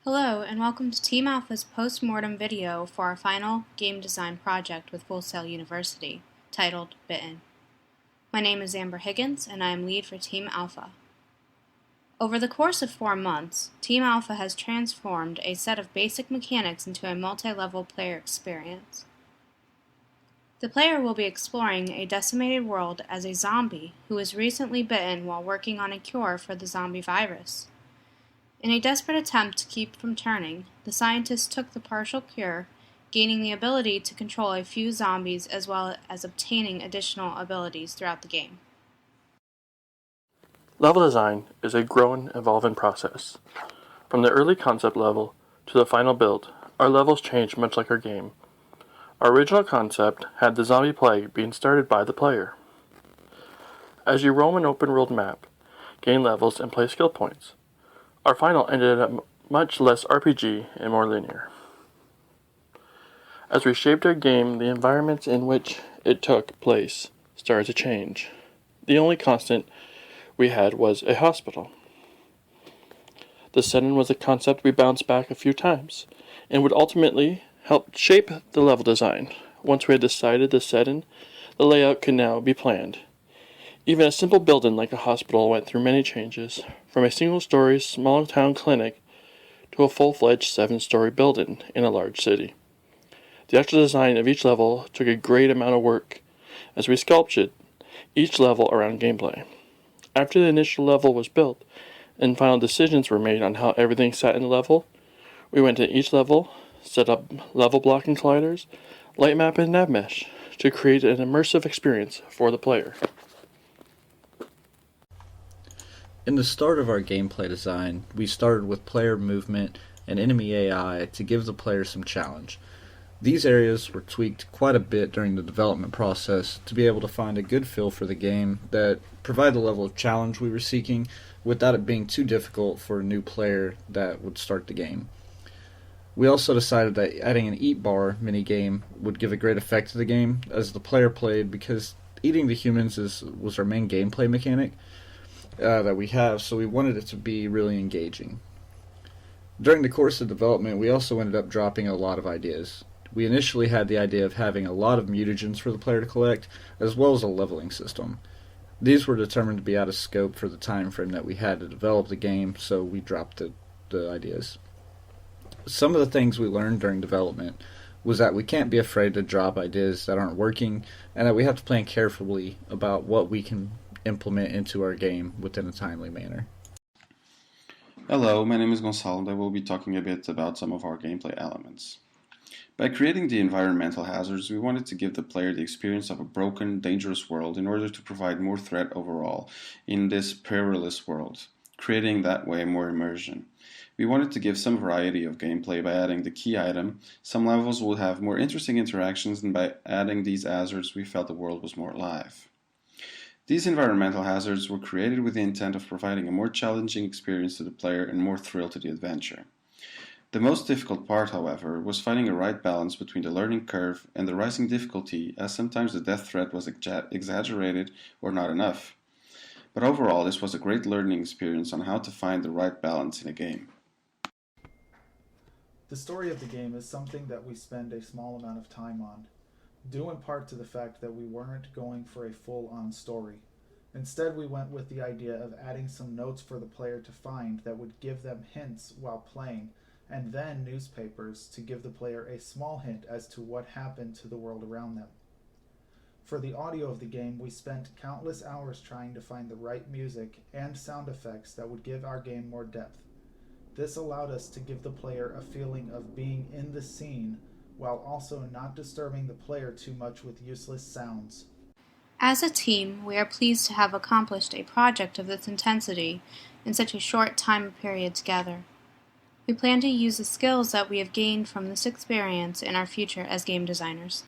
Hello, and welcome to Team Alpha's Postmortem video for our final game design project with Full Sail University, titled Bitten. My name is Amber Higgins, and I am lead for Team Alpha. Over the course of 4 months, Team Alpha has transformed a set of basic mechanics into a multi-level player experience. The player will be exploring a decimated world as a zombie who was recently bitten while working on a cure for the zombie virus. In a desperate attempt to keep from turning, the scientists took the partial cure, gaining the ability to control a few zombies as well as obtaining additional abilities throughout the game. Level design is a grow and evolving process. From the early concept level to the final build, our levels change much like our game. Our original concept had the zombie plague being started by the player. As you roam an open world map, gain levels and play skill points. Our final ended up much less RPG and more linear. As we shaped our game, the environments in which it took place started to change. The only constant we had was a hospital. The setting was a concept we bounced back a few times, and would ultimately help shape the level design. Once we had decided the setting, the layout could now be planned. Even a simple building like a hospital went through many changes, from a single-story small-town clinic to a full-fledged 7-story building in a large city. The actual design of each level took a great amount of work, as we sculpted each level around gameplay. After the initial level was built, and final decisions were made on how everything sat in the level, we went to each level, set up level blocking colliders, light map, and nav mesh to create an immersive experience for the player. In the start of our gameplay design, we started with player movement and enemy AI to give the player some challenge. These areas were tweaked quite a bit during the development process to be able to find a good feel for the game that provided the level of challenge we were seeking without it being too difficult for a new player that would start the game. We also decided that adding an eat bar minigame would give a great effect to the game as the player played, because eating the humans was our main gameplay mechanic that we have, so we wanted it to be really engaging. During the course of development, we also ended up dropping a lot of ideas. We initially had the idea of having a lot of mutagens for the player to collect, as well as a leveling system. These were determined to be out of scope for the time frame that we had to develop the game, so we dropped the ideas. Some of the things we learned during development was that we can't be afraid to drop ideas that aren't working, and that we have to plan carefully about what we can implement into our game within a timely manner. Hello, my name is Gonçalo, and I will be talking a bit about some of our gameplay elements. By creating the environmental hazards, we wanted to give the player the experience of a broken, dangerous world in order to provide more threat overall in this perilous world, creating that way more immersion. We wanted to give some variety of gameplay by adding the key item. Some levels would have more interesting interactions, and by adding these hazards, we felt the world was more alive. These environmental hazards were created with the intent of providing a more challenging experience to the player and more thrill to the adventure. The most difficult part, however, was finding a right balance between the learning curve and the rising difficulty, as sometimes the death threat was exaggerated or not enough. But overall, this was a great learning experience on how to find the right balance in a game. The story of the game is something that we spend a small amount of time on, due in part to the fact that we weren't going for a full-on story. Instead, we went with the idea of adding some notes for the player to find that would give them hints while playing, and then newspapers to give the player a small hint as to what happened to the world around them. For the audio of the game, we spent countless hours trying to find the right music and sound effects that would give our game more depth. This allowed us to give the player a feeling of being in the scene, while also not disturbing the player too much with useless sounds. As a team, we are pleased to have accomplished a project of this intensity in such a short time period together. We plan to use the skills that we have gained from this experience in our future as game designers.